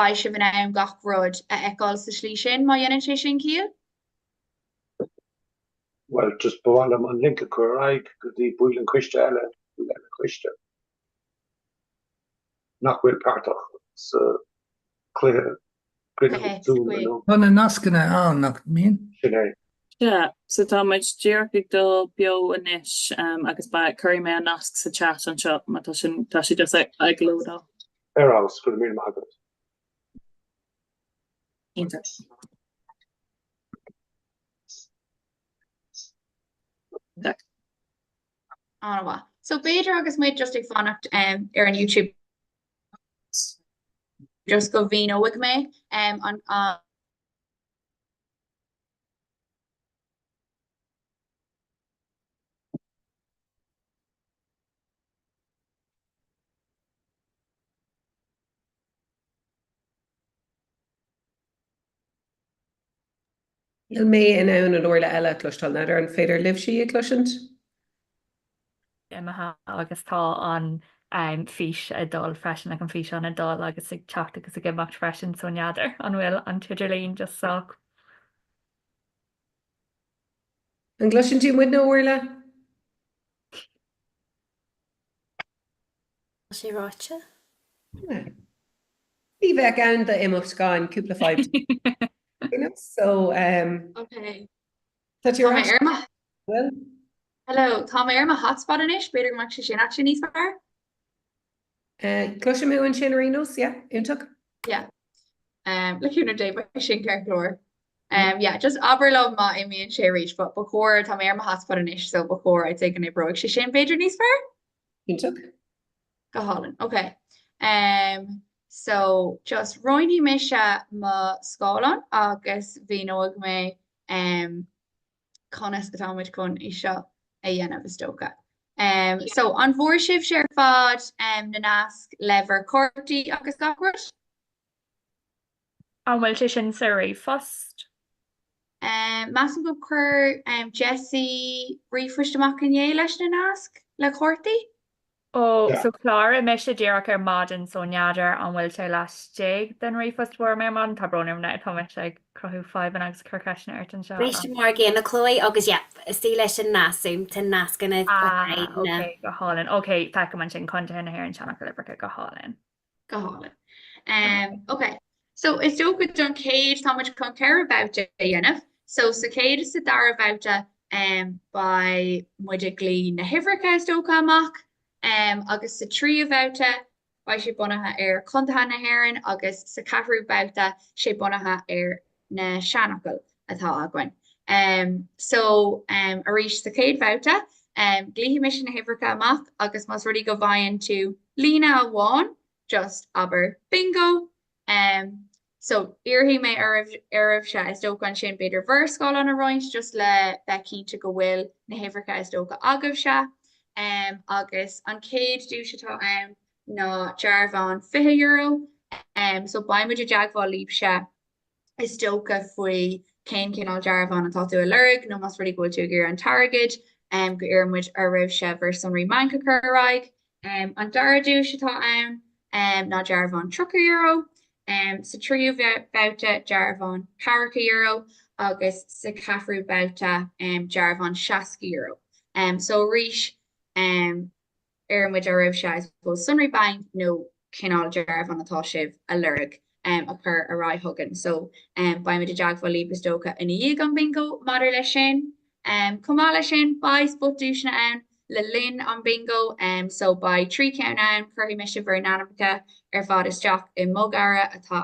ba si bhna an gach rud a eáil sa slí sin má dhéanaan sé sin cíal? Well, just bhhail am an linke choráig go dtí builen cuiste eile cuiste. Nach bhfuil páirteach sa cluiche Zoom Buna nascanna an nach mín? sin Yeah, so tá muid dearcaigh do bio inis agus ba chuir mé an nasc sa chat an seo má tá si just ag glódá. Arás go mí agad. Anha. So beidir agus méid just ag fannacht an YouTube just go bhín óig mé an Il mé in ann an orla eile clúistal na ar an féidir libh sí a clúisint? Imethe agus tá an fís a dul freisin ag an fís an a dul agus ag techt agus a gimach freisin son neadidir an bhfuil an tuidirlín just soach. An gluisintí muid nó orla? sé ráite? Bhí bheith an de imach gáin cúpla fáid. So, okay. That's your well. Hello, Tá ma hotspot in ish, beidir mar sin action níos fearr? Cloise mé an sin rinos, yeah, intach? Yeah. Leúnar dé ba sin ceirlór. Yeah, just aberlove ma I mean sé reach, but before tá ma hotspot in ish, so before I take an broig sé sin beidir níos fearr? Intach? Go Holland, okay. So just roiní me se ma scálan agus bhí nóg mé conas atáid chun i seo a dhéanamh istócha. So an bhór sibh sé ar fád na nasc lever cortaí agus gachrat? An bhfuil sé sin sarí fast? Mas an go chur Jessie rifristeach in dhé leis na nasc le cortaí? So chlár me sé ddíach ar maidin so neadidir an bhfuil sé leis den rifastúir mé man tá bronim na tá ag crothú 5 an agus chuceisna ar an seo. Rééis mar géan na chlói agus istí leis an nasúm tá nascanna go hálan. Ok, fe man sin contain na hir an seannach libre go hálan. Go hálan. Okay, so is do go don céid tá muid chun ceir about dhéanamh. So sa céid is sa dar about by muide glí na hifricha is dócha amach. Agus sa trí bhouta ba sé bunathe ar contathe na hhéann agus sa cahrú bouta sé bunathe ar na seanachil atá again. So a rís sa céad bouta glíhí mis na hifricha amach agus mas rudí go bhain tú lína amháin just aber bingo. So iarhí mé aribh se is dócha an sin beidir bhrscáil an a roiint just le becí to go bhfuil na hifricha is dócha agah se. Agus an céad dúisitá ná dearbhán €50. So baimid a deagháil líb se is dócha faoi cén cinál dearbhán antá tú a lereg, nó mas ruí goil tú gur an target, go iarmuid a raibh se ver sunraí manca churáig. An dara dúisitá ná dearbhán €30. Sa tríú bouta dearbhán €40 agus sa cahrú bouta dearbhán €60. So ríis muid a raibh se go sunraí bank nó cinál dearbhán atá sibh a lereg a chur a rá thugan. So baimid a deagháil líbas dócha ina dhéag an bingo madidir lei sin. Cumá lei sin ba spotúisna ann le linn an bingo so ba trí ceann ann chuirí me si bhar nanamcha ar fád isteach i mógara atá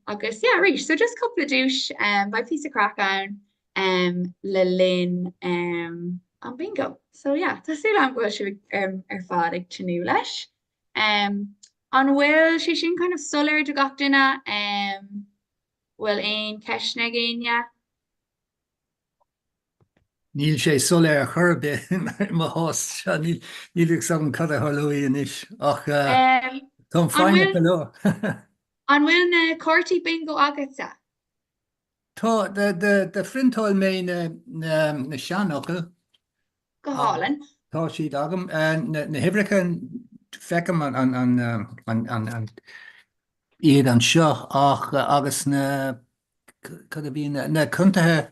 agus rís, so just coppla dúis ba pí a crack ann le linn an bingo. So tású an bhfuil si ar fád ag tinú leis. An bhfuil sé sin kind of solir de gach duine bhfuil aon ceisna géine. Níl sé solir a churbe má hás níl sam cad a Halloween inis ach tá fáinne go. An bhfuil na cortaí bingo agatsa? Tá de frintáil mé na seanachil. Go hálan. Tá siad agam na hifricha fecham an iad an seo ach agus na cad a bhí na chuntathe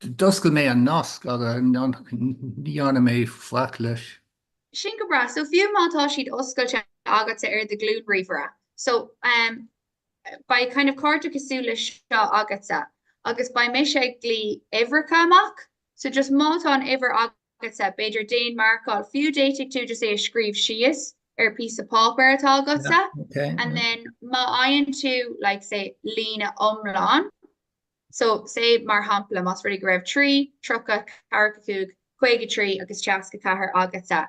doscail mé an nasc agus dhéanana mé flac leis. Sin go bra, so fiú mátá siad oscailte agat ar de glún rifra. So by kind of carta cosúla seo agatsa, agus by mé sé glí Ivracha amach, so just mátá an Ivr agatsa, beidir déin marcáil fiú déitigh tú just é scríb sias ar piece of paper atá agatsa, and then má aon tú, like say, lína omlán. So say mar hampla mas rudi go raibh trí, trocha, carcacúg, chuige trí agus teasca cahar agatsa.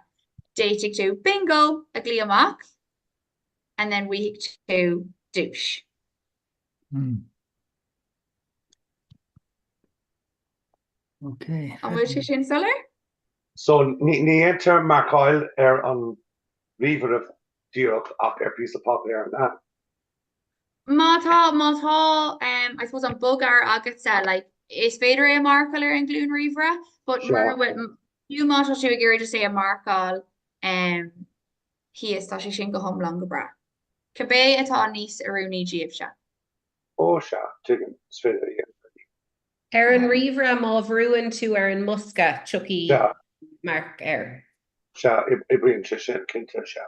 Déitigh tú bingo a glí amach, and then week two douche. Okay. An bhfuil sé sin solar? So ní enter marcáil ar an river of díoch ach ar piece of paper ar na. Mátá, I suppose an bogar agatsa, like, is féidir é a marcáil ar an glún rifra, but mar with you mátá tú ag just say a marcáil, he is tá sé sin go homlan go bra. Cabé atá níos arúní díobh se. Ó se, tuigim, is féidir igen. Ar an rifra má bhrúin tú ar an musca chucky mark air. Se, I bríonn sé sin cinnte se.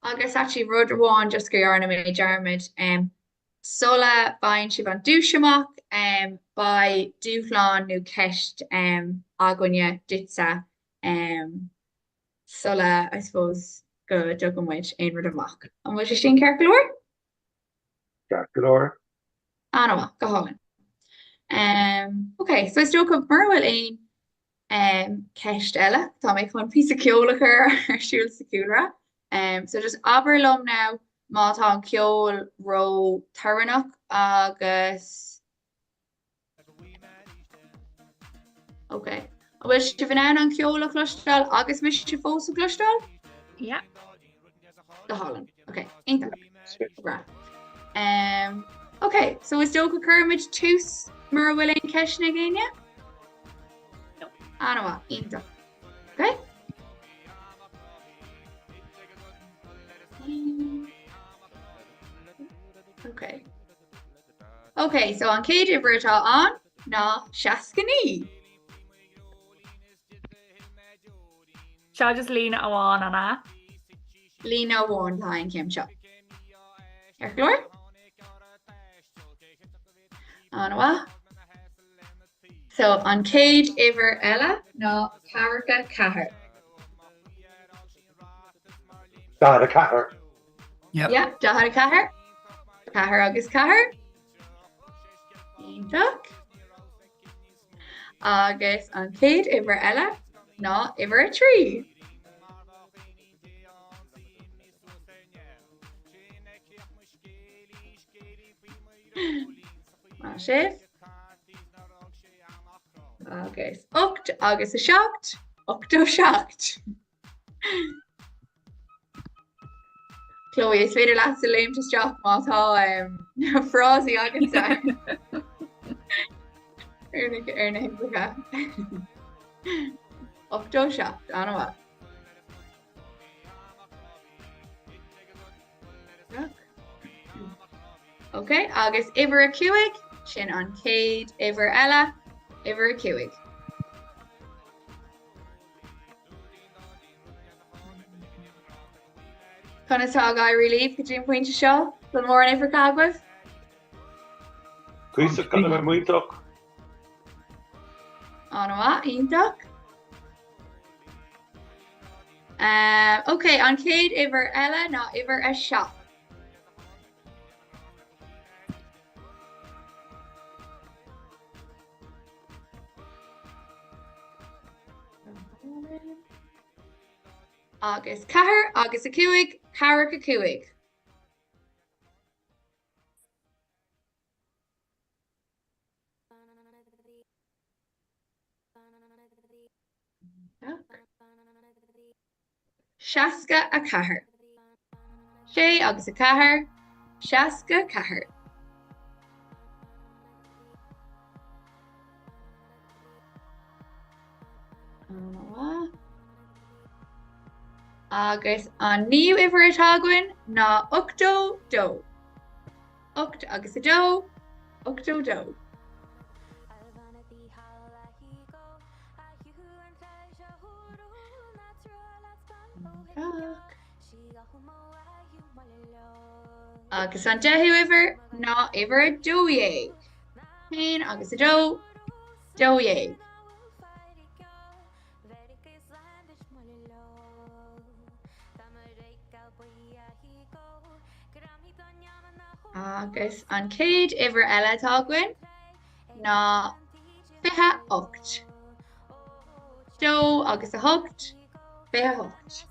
Agus actually rud amháin just go dhearna mé dearmid, sola bain si van dúiseach, by dúchláán nó ceist agonne ditsa, sola, I suppose, go dogamid ein rud amach. An bhfuil sé sin ceir glór? Ceir glór. Anna, go háin. Okay, so is do go marhfuil ein ceist eile, tá mé chun pí ceolalacha ar siúil sa cúra. So just aberlum now, mátá an ceol ro tarannach agus. Okay. Bhfuil si bhíonn an ceola clúisteáil agus mis si fós a clúisteáil? Yeah. Go hálan. Okay, ain't that? Okay, so is do go curmid tús mar bhfuil ein ceisna géine? No. Anna, ain't that? Okay. Okay. Okay, so an céad Ivr atá an ná seascaní. Seo just lína amháin anna. Lína bháin tá an céim seo. Ar glór? Anna. So an céad Ivr eile ná Caracha Cahar. Dahar a cahar. Yeah, Dahar a Cahar. Cahar agus Cahar. Íntaach. Agus an céad Ivr eile ná Ivr a trí. Má sibh. Agus ocht agus a seacht. Octo seacht. Chloe, is féidir leat a léim teach mátá frásí agan sa. Ar na himplacha. Octo seacht, anna. Okay, agus Ivr a cuaig, sin an céad Ivr eile, Ivr a cuaig. Conatá gai relíb go dtíon pointe seo le mór an Ivr cagwah? Cuisa gan bh muoach. Anna, íntaach. Okay, an céad Ivr eile ná Ivr a seacht. Agus cahar agus a cuaig, Caracha cuaig. Seasca a cahar. Sé agus a cahar, seasca cahar. Agus an níu iver atágwin ná octo do. Oct agus a do. Octo do. Agus an dehu iver ná iver a doieg. Hain agus a do. Doieg. Agus an céad iver eile tágwin ná fiche ocht. Do agus a hocht, fiche hocht.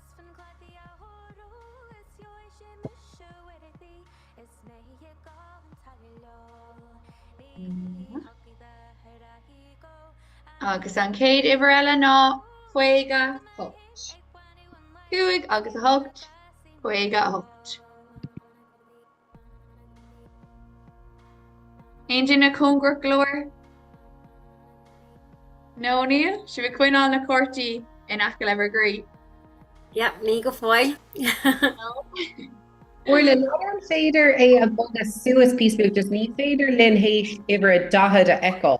Agus an céad iver eile ná chuige hocht. Cuaig agus a hocht, chuige a hocht. Aontain na cóngur glóir? No, Neil? Should we quinn on na corti in Achill Evergreen? Yep, ní go fáil. Orla an féidir é a bogus suas písú just ní féidir lin héis iver a dahad a echo.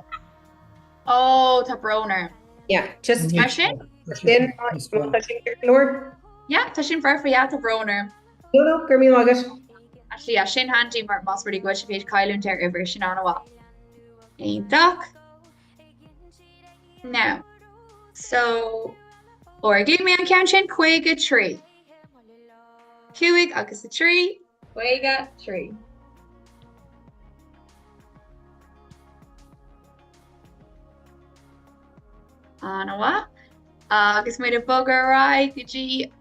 Oh, tá broner. Yeah, just Tá sin? lin glór. Yeah, tá sin farfa yeah, tá broner. No, gur mí agus. Actually, yeah, sin handy mar mas really good if Kylan ter iver sin an a wa. Ein duck. Now, so, or give me an count sin chuige tree. Cuig agus a tree, chuige tree. An a wa. Agus made a bugger right, gg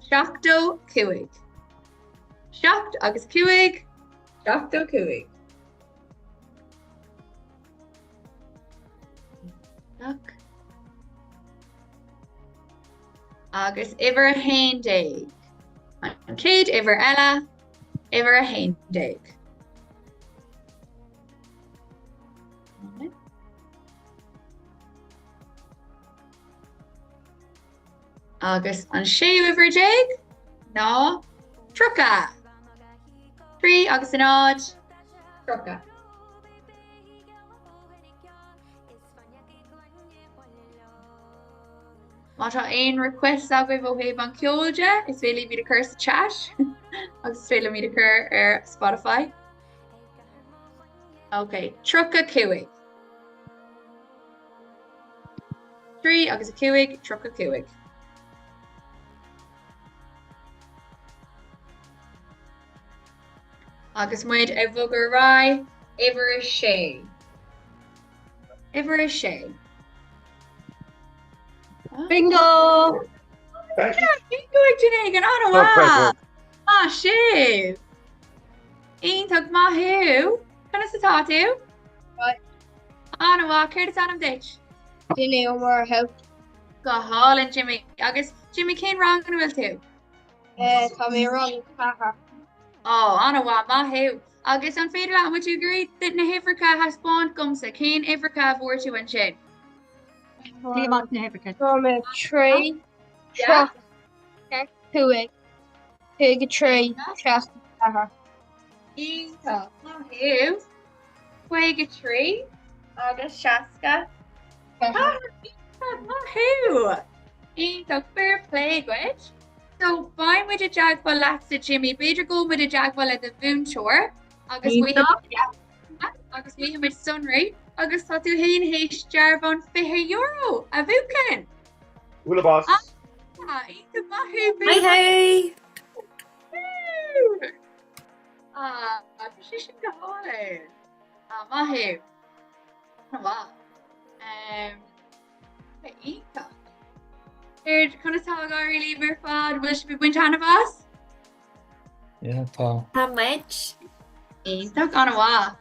shockdo cuig. Shocked agus cuig, shockdo cuig. Duck. Agus iver a hain dag. An céad iver ella, iver a hain dag. Agus an séu iver dag, ná truca. Tree agus an odd, truca. Mátá ein request agah ó héh an ceolide, is féile mí a cur sa chat, agus is féile mí a cur Spotify. Okay, truca cuig. Tree agus a cuig, truca cuig. Agus muid a bhugur rai, iver a sé. Iver a sé. Bingo! Thank you. Bingo ag Janae gan an wa. Ah, shave. Ein tug mahu. Can I sa tatu? Right. An wa, ceir an am ditch. Dinne ó mar he Go hálinn Jimmy. Agus Jimmy cén rang an bhfuil tú? Tá mé rang cacha. Oh, an wa, mahu. Agus an féidir an would you agree that na Hifrica has spawned gumsa cén Hifrica bhór tú an sin? Tá me trí Yeah. cuaig chuig a trí treach cacha. Ínta mahu. Chuig a trí. Agus seaca. Mahu. Ínta fair play, gwyd. So, bain with a jagbal lats to Jimmy, beidir go with a jagbal at the boon shore. Agus we agus we with sunray. Agus tá tú hain héis jarban €50 a bhucan. Wula boss. Ínta mahu. Hey. She should go on. Mahu. Wa. Ínta. Chuna tá really ver fad bhfuil be buint anna bhas? Yeah, tá. How much? Ítach anna bhá.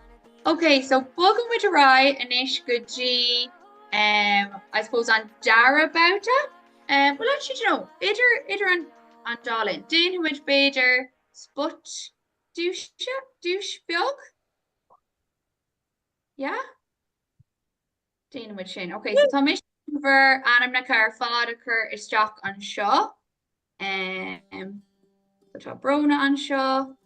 Okay, so bogam with a rai anish good G I suppose on Dara bouta. Well actually you know, idir an Darlin. Din which Bader sput douche biog? Yeah? Din which in. Okay, so Thomas ver anam na car fad occur is stock on shaw. Tá brona an seo.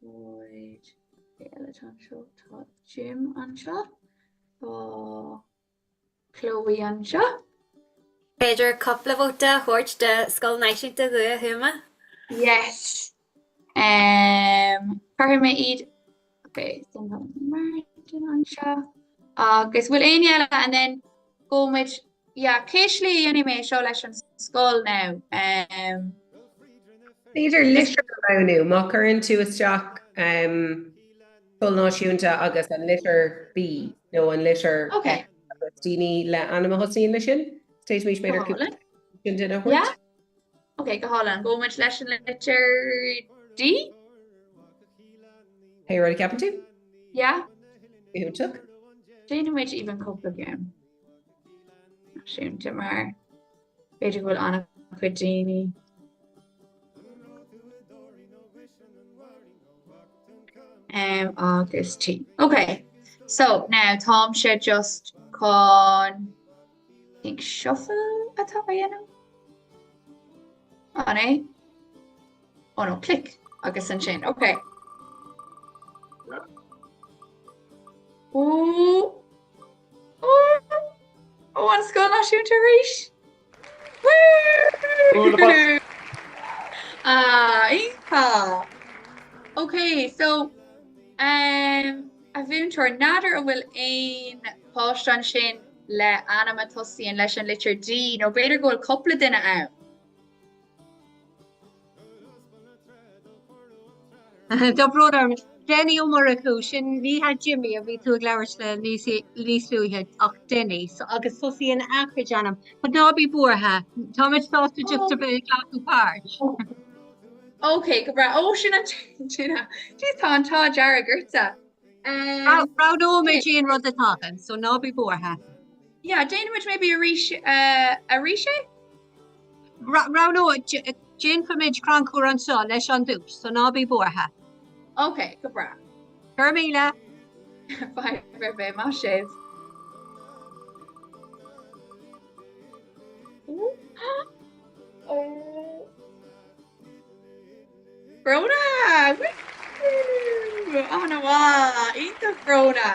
Wait. Eile an seo. Tá Jim an seo. Tá Chloe an seo. Beidir coppla bhóta thuirt de scoil náisiúnta go thuama. Yes. Cartha mé iad. Okay, so Martin an seo. Agus bhfuil aon eile and then gomid, yeah, céislí dhéana mé seo leis an scoil now. Beidir litir ranú má chuann tú isteach scoil náisiúnta agus an litir B nó an litir Okay. daoine le anam hosaíon lei sin. Stéis mís beidir Go duine Yeah. chuirt. Okay, go hálan. Gomid leis an litir D? Hey, ready ceapan tú? Yeah. Who took? Déanam muid even couple again. Siúnta mar. Beidir bhfuil anna chuid daoine. Agus T. Okay, so now Tom should just con I think shuffle atá dhéanam. Oh no. Oh no, click. Agus an sin. Okay. Oh. Oh, an scoil náisiúnta arís. Woo! Inca. Okay, so a bhúntar nádar a bhfuil aon páist an sin le anama tosaíonn leis an litir D, nó beidir go bhfuil coppla duine ann. Tá brodar Denny ó mar acu sin bhí ha Jimmy a bhí tú leir le lísúthe ach Denny so agus tosaíon acrid anam, but ná bí buórtha. Táid sásta just a bit glaú páirt. Okay, go bra. Oh, sin an Gina. She's tá antá deara gurta. Rádó mé Jean rud atágan, so ná bí buórtha. Yeah, Dana which maybe a riche? Rádó Jean famid crancú an seo leis an dús, so ná bí buórtha. Okay, go bra. Carmila. Bye, Rebe, má sibh. Oh. Brona! Oh no, Inta Brona.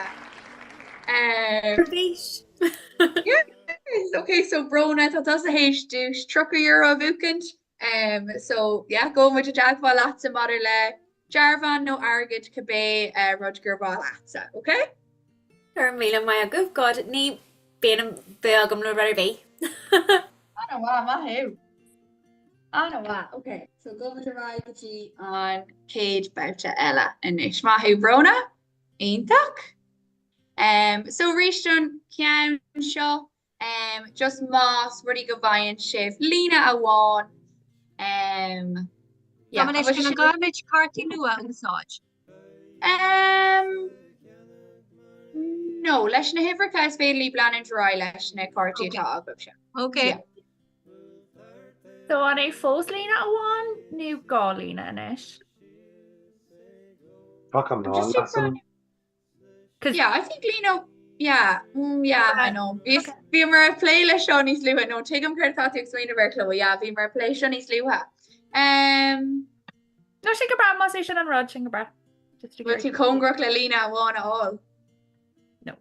Fish. Yes. Okay, so Brona, tá a héis dús €3 bhuacant. So yeah, go with the jagfa latsa mother le Jarvan no argid cabe Rodger ball latsa, okay? Míle mai a goh god ní béanam beagam nó rudder bé. Okay, so go with the ride on Cage Boucha Ella and Ishmahu Brona, Aintak. So Rishon Kian Shaw, just Moss, Ruddy Gavian Shift, Lena Awan. Yeah, Garmage carty nua an sáid. No, leis na hifracha is féidirlí blan an dry leis na carty atá agah se. Okay. Yeah. So an é fós lína amháin nó gá lína inis? Fuck, I'm not. Yeah, I think Lena. Yeah, I know. If we were a play le Shawnee's Luha, no, take him credit to explain about Chloe. Yeah, we were a play Shawnee's Luha. No, sin go bra má é sin an rud sin go bra. Will you congrach le Lena one at all? No.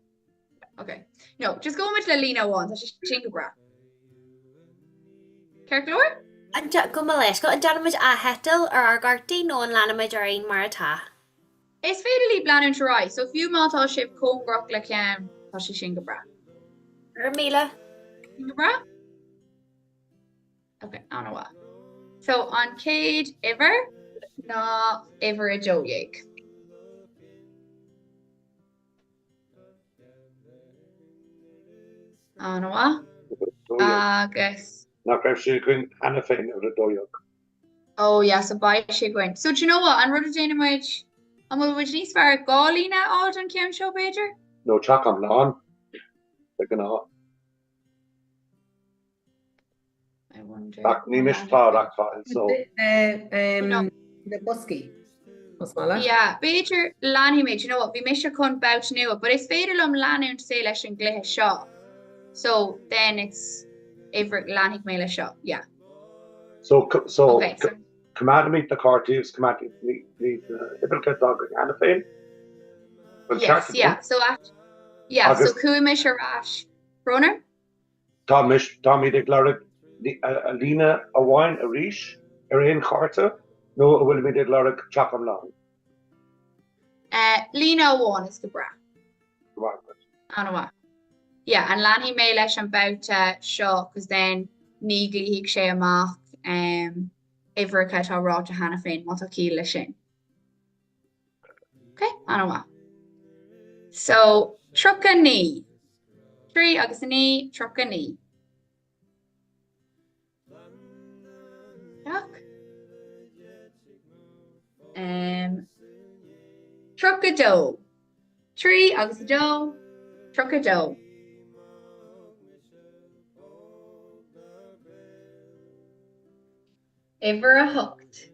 Okay. No, just go with le Lena one. That's just chin go bra. Kerklor? Go me leis go an danamid a hetal ar gartaí nó an lanamid ar aon mar atá. Is féidirlí blan an dry, so if you mátá sib congrach le cean, tá sé sin go bra. Míle? Sin go bra? Okay, I don't know what. So on Cade Iver, no Iver a Joyig. I don't know what. Agus. Nach raibh sé gin anna féin ar a dóiog. Oh yeah, so by she going. So do you know what? An rud a déanamid, an bhfuil muid níos fearr gálína áit an ceann seo Beidir? No teach am lán. Like an á. I wonder. Ní mistá ach fáil, so. The busky. Yeah, Beidir lani méid, you know what? Bhí mé se chun bout nua, but it's féidir lom laniúnt sé leis an gluthe seo. So then it's Iver lanig mé le seo, yeah. Okay, so Command meet the cartoons, command meet the Ibelka dog and Anna Fane. yes, yeah. So so Kuimish or Ash Broner? Tommy de Glaric, Alina, a wine, a Rish, Erin Carter, no, will be de Glaric, Chapam Long. Lena one is Gabra. Anwa. Yeah, and Lanny mé leis an bouta seo cos then nígli hiag sé amach Ivrica tá ráta hana féin má cí lei sin. Okay, anwa. So, truca ní. Trí agus ní, truca ní. Duck. Truca dó. Trí agus dó, truca dó. Ever a hooked.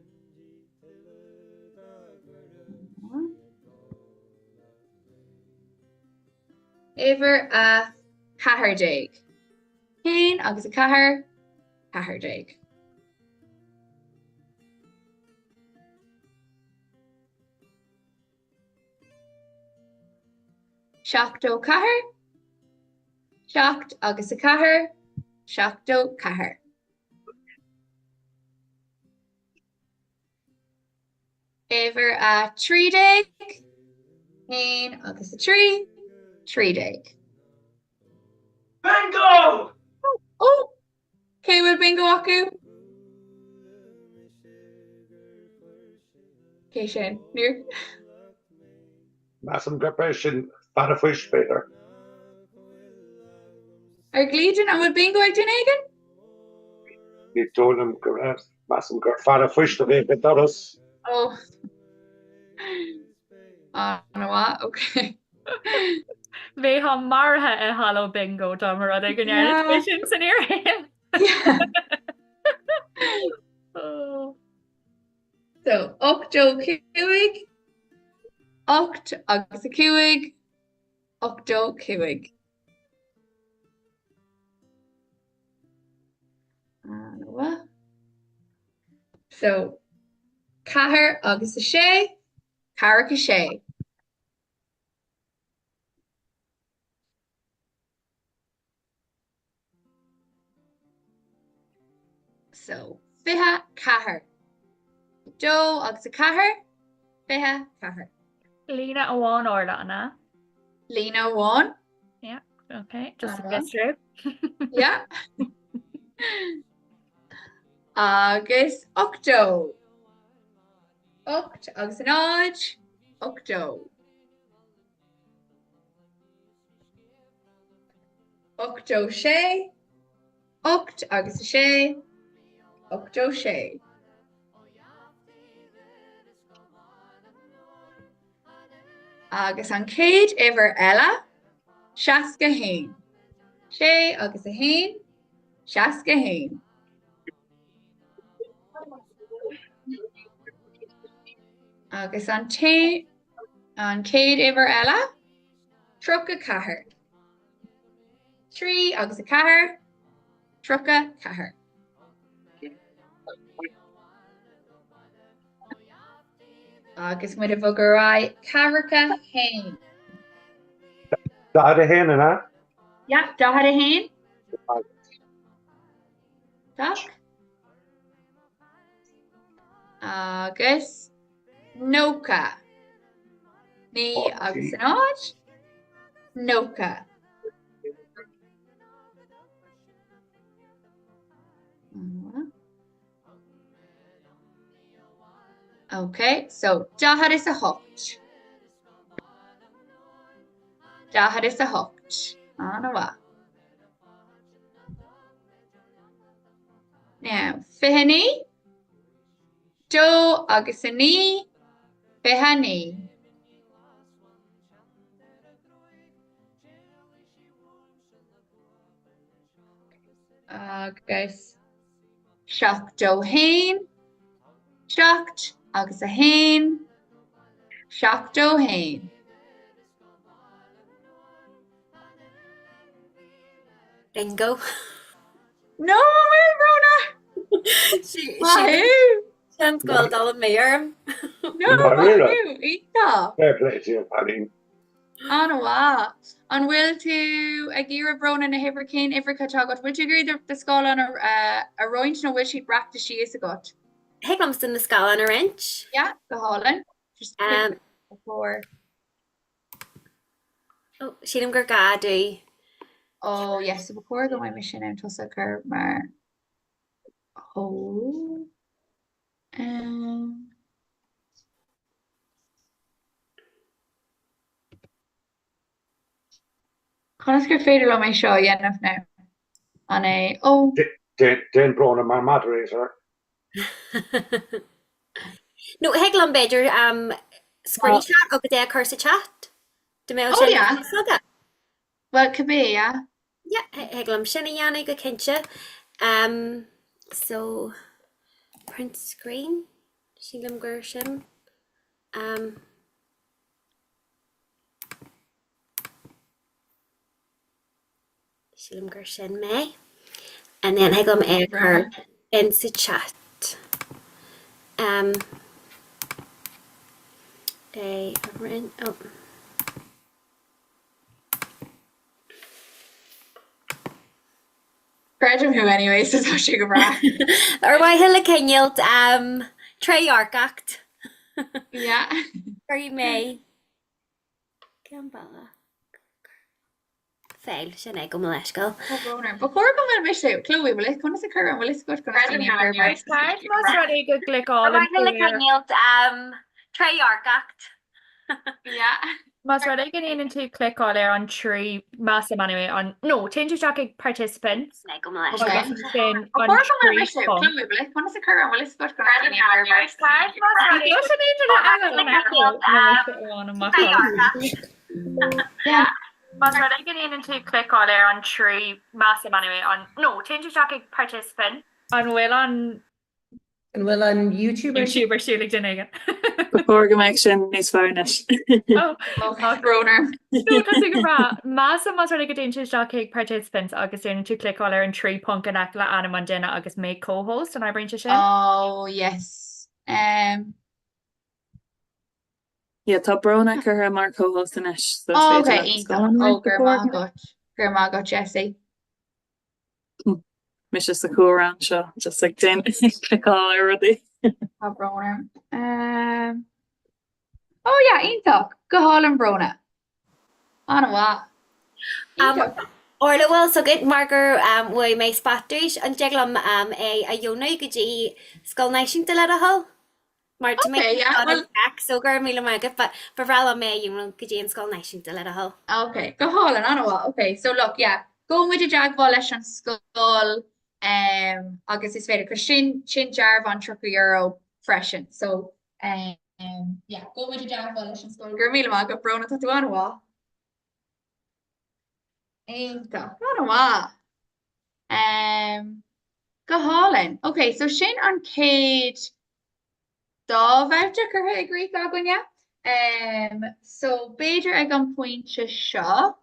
Ever a cahardeg. Cain agus a cahardeg. Seachto cahar. Seacht agus a cahar. Seachto cahar. Ever a trídeg. Cain agus a trídeg. Bingo! Oh! Okay, will bingo aku? Okay, Shane, near. Massam preparation, fat of fish, Peter. Are Gleedon and will bingo ag Dunagan? You told him, Massam fat of fish, the way it does. Oh. No what? Okay. Bhí ha martha a halló bingo dá mar rud ag gnearna sin san éir. So, octo cuig, oct agus a cuig, octo cuig. So, cahar agus a sé, carrick a sé. So, fiha cahar. Joe agus a cahar, fiha cahar. Lena amháin orla anna. Lena one. Yeah, okay, just to get through. Yeah. Agus octo. Oct agus an áid, octo. Octo sé. Oct agus a sé. Octo sé. Agus an céad ever ella, seasca hain. Sé agus a hain, seasca hain. Agus an céad ever ella, truca cahar. Trí agus a cahar, truca cahar. Agus muid a bhguráid carracha hain. Dad a hen, and Yeah, dahad a hain. Duck. Agus nóca. Ní agus an áid. Nóca. Okay, so dahad is a hocht. Dahad is a hocht. Anawa. Now, fihani. Do agus a ní. Fihani. Agus seach do hain. Seacht agus a hain. Seach do hain. Bingo. No, Rona. Wahoo! Sean's gweld dal yn mayor. No, wahoo! Ita! Fair play to you, Paddy. Anna wa. An will to a gira brona na hiver cén ifra catágat. Will you agree the skull on a roint no will she practice she is a got? Heglam's in the skull on a wrench. Yeah, the Holland. Just before. Oh, Sheelam Gargadu. Oh yes, so before go my mission and toss occur maar. Oh. Conus gur féidir le mai seo dhéanamh ná an é ó Den brona mar moderator. No, Heglam Beder screenshot of the curse chat. Oh yeah. Well, could be, yeah. Yeah, Heglam Shinny Yana go kincha. So print screen. Sheelam Gershom. Sheelam Gershon May. And then Heglam Air into chat. They are in Grudge who anyway, so she go back. Or why Hilla Kenyalt Trey Arc Act. Yeah. Or you may. Gambala. Fail, Shana go Maleshko. Before go well miss out, Chloe, will it come to occur and will it go to ready go click all Or Hilla Kenyalt Trey Arc Act. Yeah. Mas ready get in into click all there on tree massive anyway on no change your jacket participants. Go Maleshko. Then on tree Chloe, will it come to occur and will it go to Yeah. Mas ready get in into click all there on tree massive anyway on no change your jacket participant on will on YouTuber Shirley Dinnigan. Before go make sin níos fearneis. Groner. No, think about Massa mas ready get into jacket participants agus in to click all there and tree punk and act like Anna Mandina agus make co-host and I bring to share. Oh yes. Yeah, tá brona chu mar co-host inis. Oh, okay, Grandma got Jessie. Mis just a cool around seo, just like den click all already. Brona. Oh yeah, Intok. Go Holland Brona. On what? Orla well so good Marker way may spottish and jeglam a yona gaji skull nation to let a hole. Mar to make back so girl me maga but for Rala may you know gaji and skull nation to let a hole. Okay, go Holland on what? Okay, so look, yeah. Go with the jag volish on skull. Agus is féidir sin jar van €3 freshen. So yeah, go with the jag volish on skull. Gur míle má go brona tatu anwa. Einta, anwa. Go Holland. Okay, so sin on Cade dá voucher gur ha agree gagonya. So Beidir ag an pointse seo.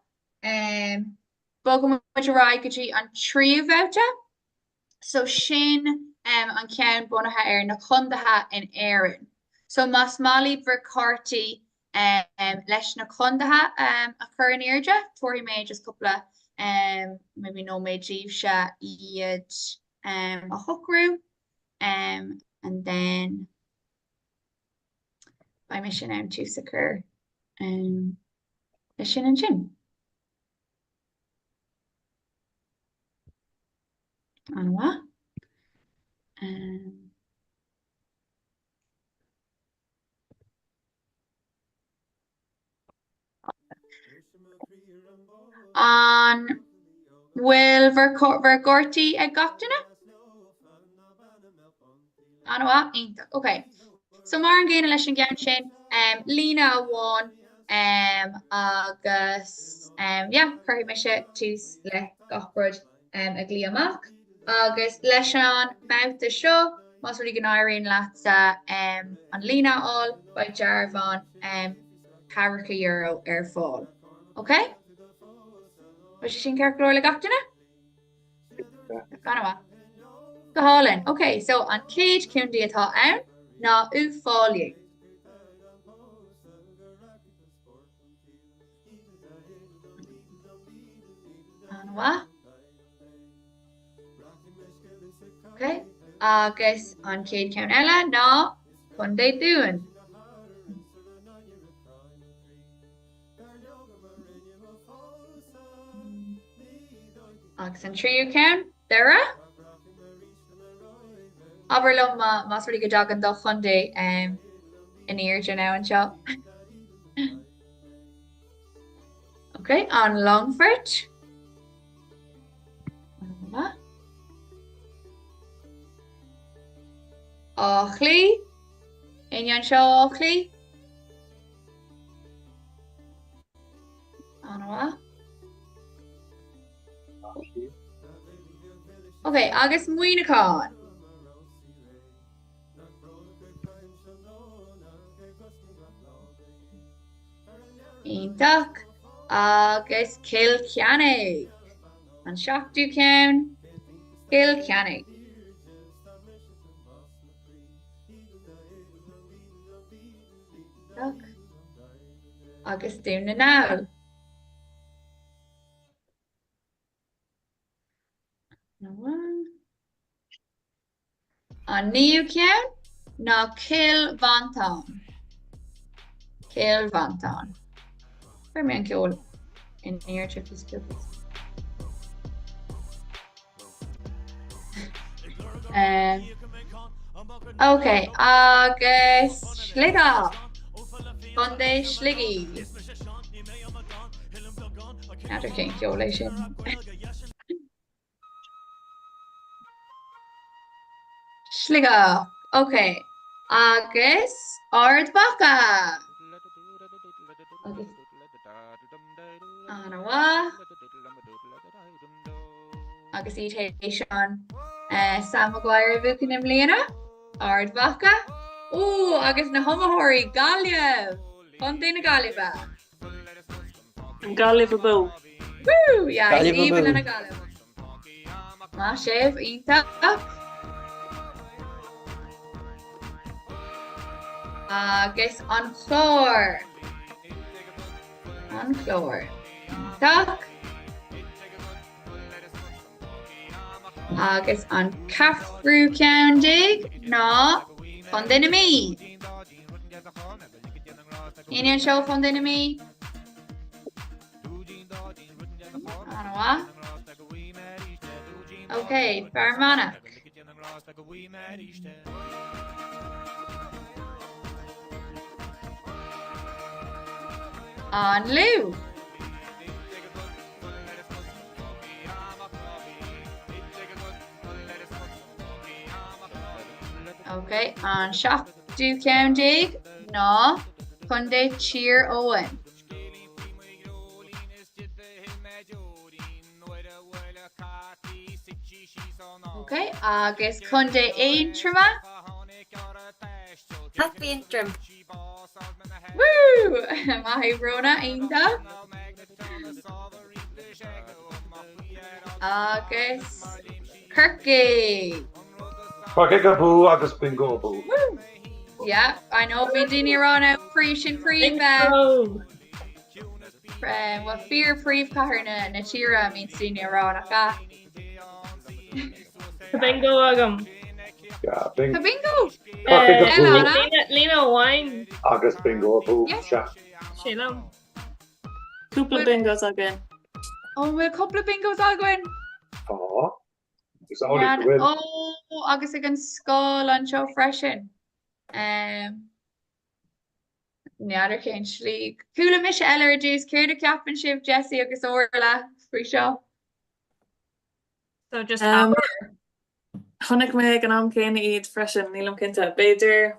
Bogum much raigagi on tree voucher. So sin an cean bunathe na chundathe in éireann. So mas mali ver carty leis na chundathe a chur in airde, Tory méid just couple maybe no méid díobh se iad a hocrú and then by mission am to secure leis sin and sin. On what? On will Vergorty a Goptina? On what? Okay. So Mar gain election Ganchin, Lena won, August, yeah, Curry Misha to le Goprod, a Gliamak. Agus leisán mouth the show mas ri gan airíonn láta an lína all by Jarvan €100 ar fáil. Okay? Was sin ceir glóir le gatainna? Ganha. Gohalin. Okay, so an céad cúndaí atá ann ná uafáiliú. Anwa. Okay, agus an céad ceann eile ná chundé dúin. Agus an tríú ceann Dara. Aber mas really go dagan do chundé in ear now an seo. Okay, an Longford. Ochlí. Inyan seo Ochlí. Anwa. Okay, agus Muinacán. Ítach agus Kilkenny. An Seachtú ceann Kilkenny. Agus Dúna Now. An níú ceann ná Kilvanton. Kilvanton. Where me an ceol in near Chippy's Cookies. Okay, agus Sliga. Conde Sligi. After King Colation. Sliga. Okay. Agus Ardbaka. Okay. Anawa. Agus Sean. Sam Maguire Buchanan Lena. Ardbaka. Oh, agus na Homahori Galiev. Conde na Galiba. Galiev Bo. Woo! Yeah, it's even in a Galiev. Mashev Ita. Agus an Chlór. An Chlór. Tuck. Agus an Caffrú County. No. Conde na mí. Inian show conde na mí. Anwa. Okay, Fermanach. On Lou. Okay, on Shockdo County. No. Conde Cheer Owen. Okay, agus Conde Aintrama. Happy interim. Woo! Mahi Brona Ainta. Agus Kirky. Bú agus Biongó Bú. Yeah, I know Bindini Rana Creation Cream what fear Preef Kaharna Natira means Senior Rana ka. Bingo agam. Yeah, Bingo. Lena wine. Agus Biongó Bú. Sheila. Couple bingos again. Oh, we're a couple of bingos again. Oh. It's only to win. Oh, agus again skull on show freshen. Neader cén slí. Coola mis allergies, céir de ceapan sibh Jessie agus orla free show. So just Honnig me an am céine iad freisin nílam cinnte beidir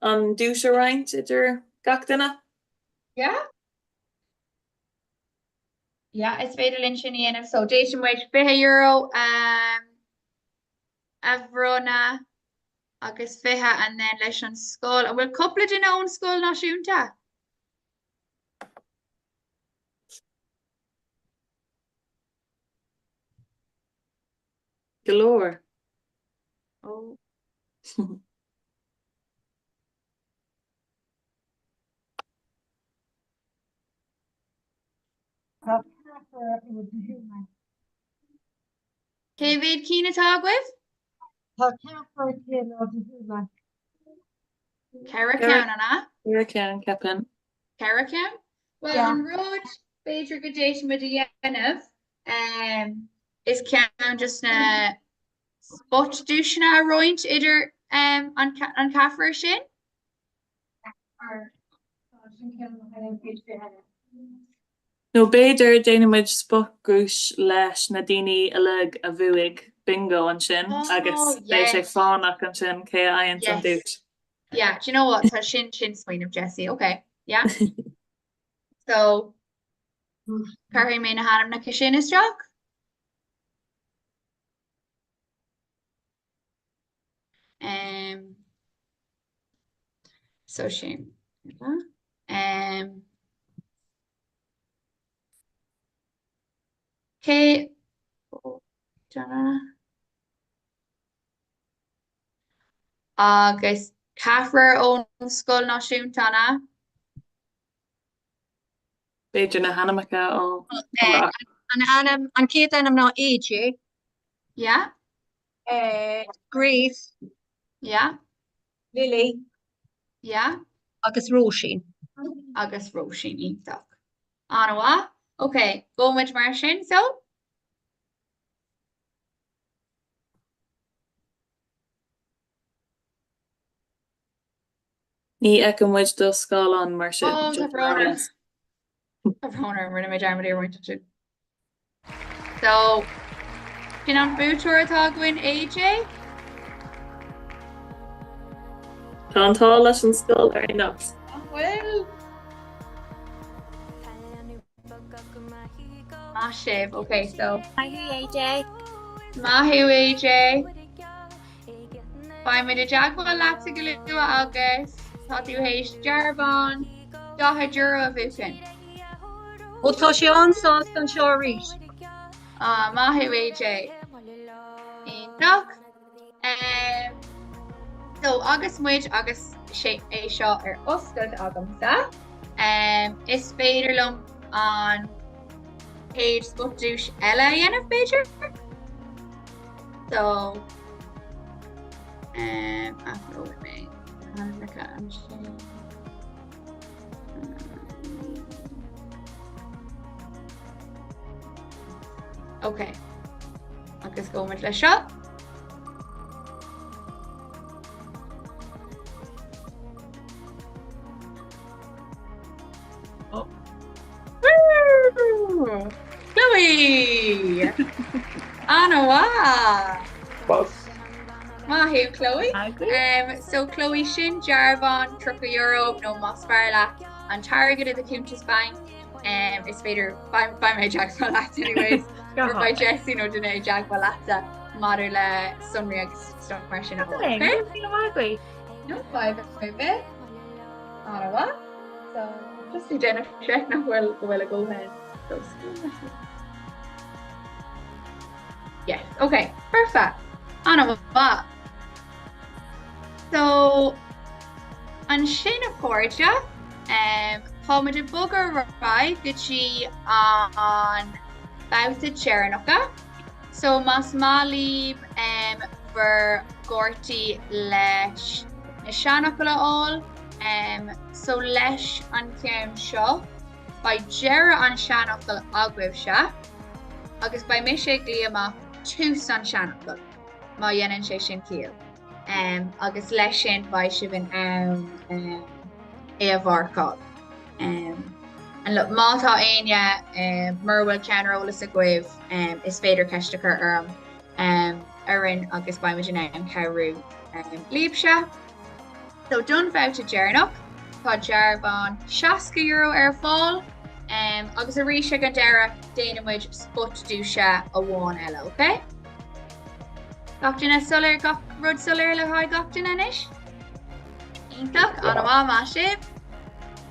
an dúise roint idir gach duine? Yeah. Yeah, it's féidir linn sin dhéanamh so déisian muid €50 Avrona agus fithe and then leis an scóil. Bhfuil coppla in ón scóil náisiúnta? Galore. Oh. David Keena talk with? Caracan anna? Caracan Captain. Caracan? Well, on road, Beidir Gadation with the Yenov, is Can just spot douchna roint idir on Caffer Shin? No beidir déanaid spocrúis leis na daoine alag a bhuaig bingo an sin agus bé sé fánach an sin cé aon an dúis. Yeah, do you know what? So shin swing of Jesse. Okay, yeah. So, Carrie may na hanam na kishin is jock. So shame. Okay. Agus Caffer own skull náisiúntainna. Beidir na Hanamacha ó An céad anam ná AJ. Yeah. Grace. Yeah. Lily. Yeah. Agus Roisin. Agus Roisin ítach. Anna. Okay, go with mar sin so. Ní muid do scáán mar sin. Oh, I've rinne my diamond ear to. So, can on bútor atá gwyn AJ? Tántá leis an scáil ar nuts. Well. Shave. Okay, so. Mahu AJ. Mahu AJ. Find me the Jaguar Lapsa Galua August. Thought you hate Jarvan. Daha Jura Vukin. Tá sé ansás an seo rís. Mahu AJ. Enoch. So August muid August sé é seo ar oscailt agamsa. Is féidir lom an page spotúis eile dhéanamh Beidir. So after with me. Okay. Agus go mit le seo. Oh. Woo! Chloe! Anna. Boss. Mahu Chloe. So Chloe Shin Jarvan €3 no Mosfarla on target of the Countess Bank. It's better by my Jack Valata anyways. Or by Jessie no Dene Jack Valata. Marula Sunriag Stock Martian. Okay. No 5 bit. Anna. So just see Jennifer check now where go ahead. Yes, okay, perfect. Anna. So, an sin a cóide, Páid a bugger rai go si an bouta Chernocha. So, mas malib ver gorti leis na Shannocha all. So leis an ceim seo, by Jera an Shannocha agwib sha, agus by mishe gliama two san Shannocha, ma yenan sé sin kiel. Agus leis sin by sibin a bharcáil. And look, mátá aine Merwell Canrolas a gwibh is féidir ceistechar arin agus by Majina and Cairú líbse. So done vouta Jernach, tá Jarvan €60 ar fáil, agus a ríise go deire déanamuid spot dúise a bháin eile, okay? Gachtainna solar rud solar le haid gachtainna inis? Ítach, an bhá sib.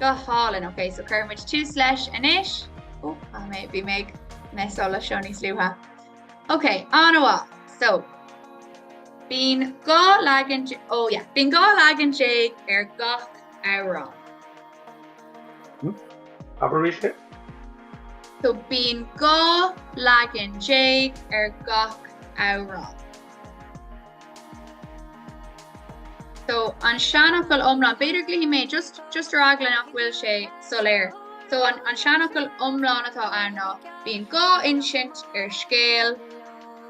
Go hálan, okay, so chuirmuid tús leis inis. Oh, I may be meg mesola shoni sluha. Okay, an bhá. So Bín gá legan bín gá legan déag gach árán. Aberisha? So bín gá legan déag gach árán. So an seanachil omláin beidir glihí mé just raglan nach bhfuil sé soléir. So an seanachil omláin atá anna bín gá insint scéal,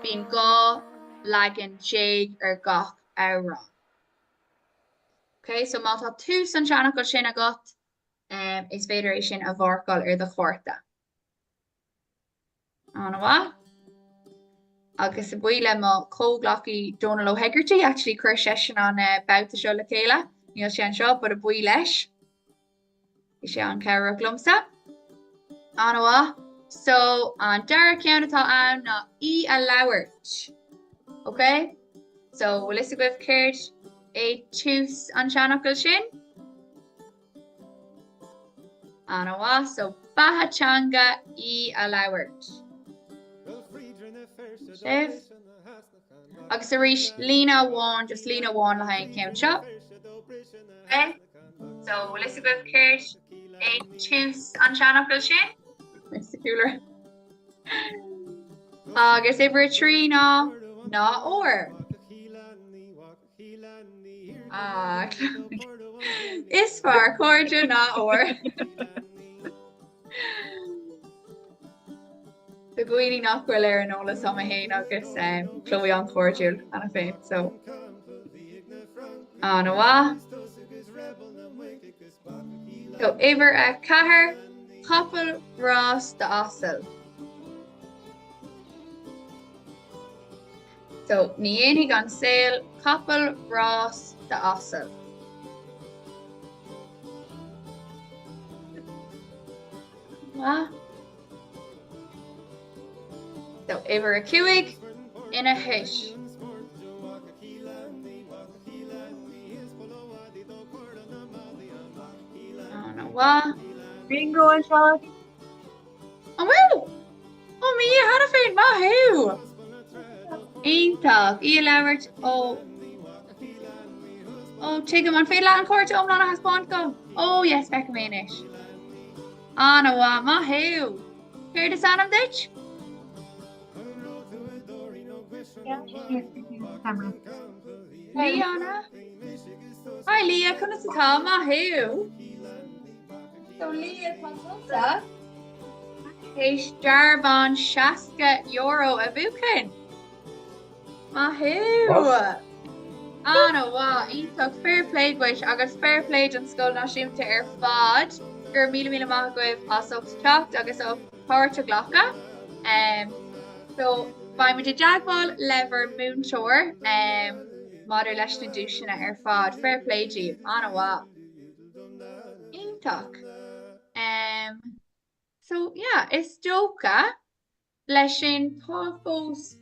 bín gá legan déag gach árán. Okay, so má tá tú san seanachil sin agat is féidir sin a bharcail de chóirta. Anna bhá? Agus sa buile má cóglachaí Donal O'Hegarty actually chuir session an bouta seo le chéile. Níl sé an seo bud a buí leis. Is sé an ceire glumsa. Anna bhá? So an dara ceann atá ann ná í a labhairt. Okay? So bhfuil is a goibh céirt é tús an seanachil sin. Anna bhá? So bathatanga í a labhairt. Sif. Agus a rís lína bháin, just lína bháin le hain céim seo. Okay? So bhfuil is a goibh céirt é tús an seanachil sin. It's the cooler. Agus ibre trí ná ór. Is far cóide ná ór. The buoine nachhfuil ar an ólas am a héin agus clóí an cóirdiúil anna féin, so. Anna bhá. So ibre a cathair capal rás de asal. So ní énig an saoil capal rás de asal. Bhá. So ibre a cuaig ina hiis. Anna bhá. Bingo an seo. Oh well. Oh me hana féin maithú. Ítach í labhairt ó tuigim an féile an cuairt omláin a haspáint go. Oh yes, fecha méis. Anna bhá maithú. Céir is anam dit? Liana? Hi Leah, chuna sa tá maithú. So Leah consulta. Éis darbán 60 euro a bhuachan. Maithú. Anna bhá, ítach fair play gois agus fair play an scoil náisiúnta ar fad gur míle maith goibh as teacht agus ó páirte ghlacha. So Bhaim de deagháil lever múntóir madidir leis na dúisina ar fad fair play díobh Anna bhá. Ítach. So yeah, is dócha leis sin páfós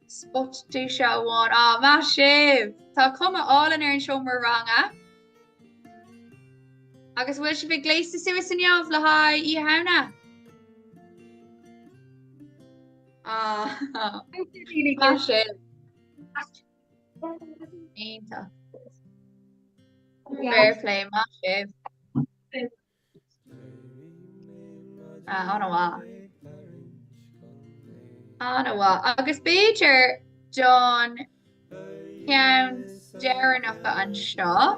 spot dúise bháin má sibh. Tá cuma álan ar an seomar ranga. Agus bhfuil si bh gléiste suas san neamh le haid í hana. Má sibh. Ítach. Fair play, má sibh. Anna bhá. Agus Beiidir John ceann dearnacha an seo.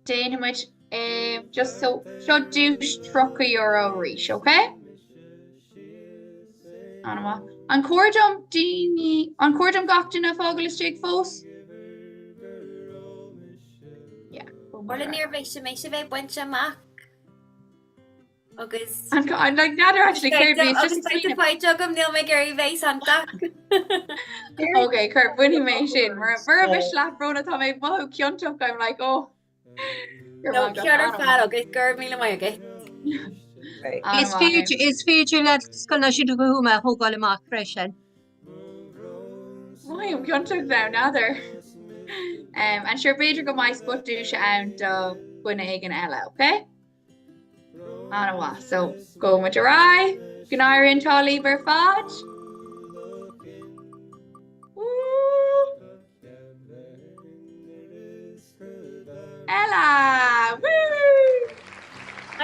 Déanamuid just so seo dúis €30 rís, okay? Anna bhá. An cuairdom gachtain a fágal is téag fós? Orla níorbh sé mé se bheith buinte amach agus I'm like neither actually Kirby, it's just fight jogam níl me gurí bhééis anach. Okay, Kurt, buine mé sin mar bit leatróna tá méid mothú ceanteach I'm like, oh. No, cear fad agus gur míle mai aige. Is féidir le scoilna siad go thuúma thógáil amach freisin. Maim ceanteach now neither. And sure Beidir go mai spot dúise ann do buine ag an eile, okay? Anna bhá. So go muid a rá, gnáir intá líbar fad.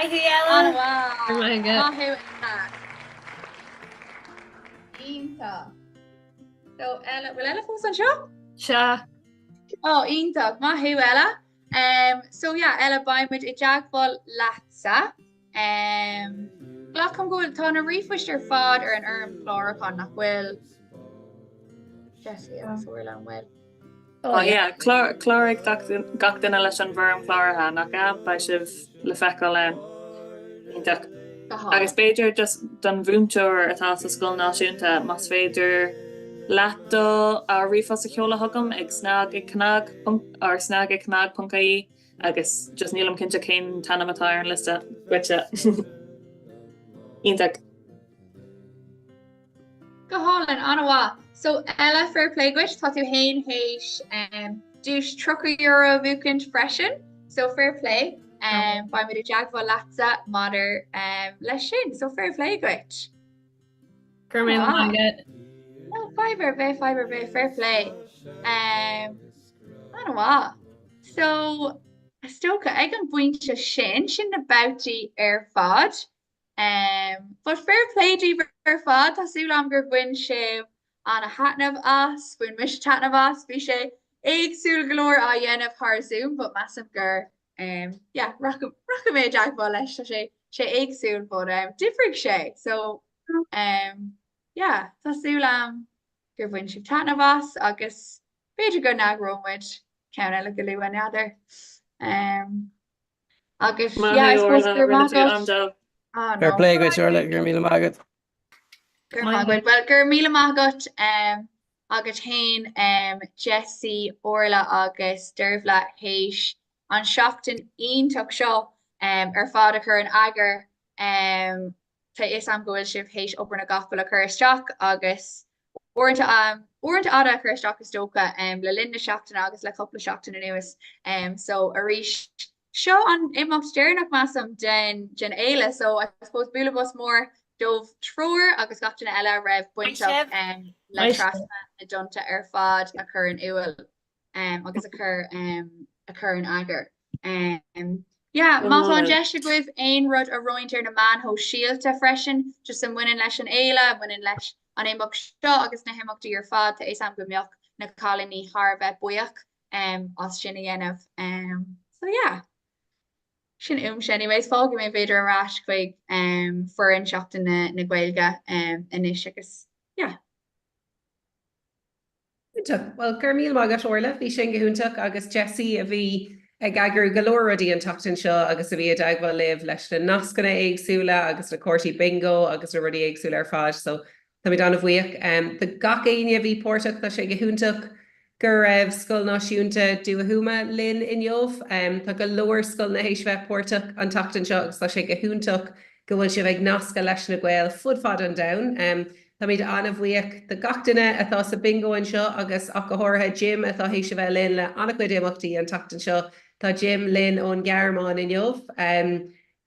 Mai hu Ella. Oh my God. Ínta. So Ella, will Ella fós an seo? Se Oh, íntaach, má hu Ella. So yeah, Ella baimid I deagháil leatsa. Glacham gohfuil tá na rifuistir fad ar an chlárachán nach bhfuil Jessie agus bhfuil an bhfuil. Oh yeah, chláric gach duine leis an bhar an chláirithe nach ba sibh le feicáil len. Ítach. Agus féidir just don bhúmteir atá sa scoil náisiúnta mas féidir leatdó a rifos a cheola thugam ag snag ag cnag ar snag ag cnag.caí agus just nílam cinnte cén tanamatá ar an lista buite. Ítach. Go hálan anhá. So Ella fair play gwis tá tú hain héis dús €3 bhuacant freisin. So fair play. Ba mid a deagháil leatsa mother leis sin. So fair play gwis. Gur mé agad. No, fiber be fair play. Anhá. So stocha ag an buinte sin na bouty ar fad. But fair play dí ar fad tású am gur buin sib an a hatnamh as, buin mis tatnamh as, bhí sé agsúil galóir a dhéanamh thar Zoom, but massive gur racha mé deagháil leis sé agsúil, but diffrig sé. So tású am gur buin sib tatnamh as agus féidir go naghróid ceann eile go luúin idir. Agus I suppose gur mágat. Fair play go Charlotte gur míle mágad. Well gur míle mágat agus hain Jessie Orla agus Dervla héis an seachtain ionach seo ar fád a chur an agar tá is am gohfuil sibh héis op na gafal a chur isteach agus orintanta ada chur isteach is tóca le linda seachtain agus le coppla seachtain in nuas so a ríis seo an imacht déirnach massam den éile, so I suppose bula bus mór dómh tror agus gachtainna eile raibh buintach le trasna na dunta ar fad a chur an uail agus a chur an agar. Má an deiste goibh aon rud a roiintear na manthó síalta freisin, just an muinin leis an éile, muinin leis an éimeach seo agus na himachtaí ar fad tá is am go mbeoch na cálaní Harbheith buíoch as sin a dhéanamh. So yeah. Sin anyways fága mé beidir arás chuig for an seachtain na Gaeilge inis agus Well gur míle mágad orla bhí sin gohúntaach agus Jessie a bhí ag agur galóradí an tachtain seo agus a bhí a deagháil libh leis na nascanna éagsúla agus na cuairtaí bingo agus na rudí éagsúla ar fád, so tá mé dána bhuiach. The gach aine a bhí pórtach tá sé gohúntaach gur raibh scoil náisiúnta dúthúma linn in Jobh, tá go leor scoil na héisbheith pórtach an tachtain seo agus tá sé gohúntaach go bhfuil sibh ag nasca leis na Gael fud fad an domhan. Tá míid anna bhuiach de gach duine atá sa bingo an seo agus ach go háirithe Jim atá hééis bheith linn le annachcuid éachtaí an tachtain seo, tá Jim linn ón Gearmáin in Jobh.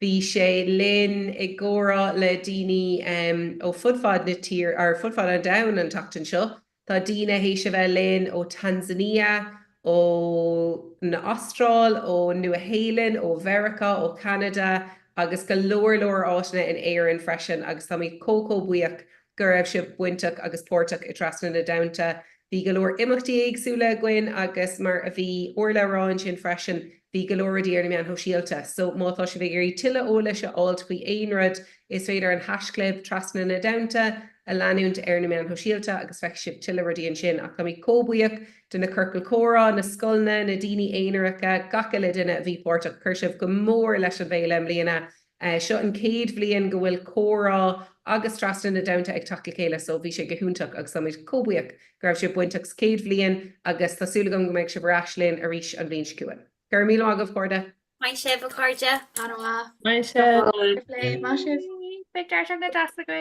Bhí sé linn i ggóra le daoine ó fudfad na tír ar fudfad an domhan an tachtain seo. Tá dína hééis bheith linn ó Tanzania, ó na Austráil, ó Nua-Shéalainn, ó Mheiriceá, ó Canada, agus go leor áisina in éireann freisin agus tá mí cócó buíoch gur raibh sibh buintach agus pórtach i trasna na domhta. Bhí go leor imeachtaí éagsúla againn agus mar a bhí orlaráin sin freisin bhí go leoradí ar na meán síalta. So mátá sé bh gurí tuile óla se áilt faoi aonrad is féidir an hasclub trasna na domhta a leanúnt ar na meán síalta agus feic sib tuile radíon sin ach tá mí cóbuíoch duna curcail córa na scoilna na daoine éonracha gacha le duine a bhí pórtach chur sibh go mór leis an bhéile am líana. Seo an céad bblion go bhfuil córa agus trasna na domhta ag taca chéile, so bhí sé gohúntaach agus samid cóbuíoch go raibh sé buintach céad bblion agus tásúlagam go méid sib raslinn a ríis an bhíon ciúin. Gur míle agah códa. Mai sibh a cóide. Anhá. Mai sibh. Má sibh. Big dar an na dasa go.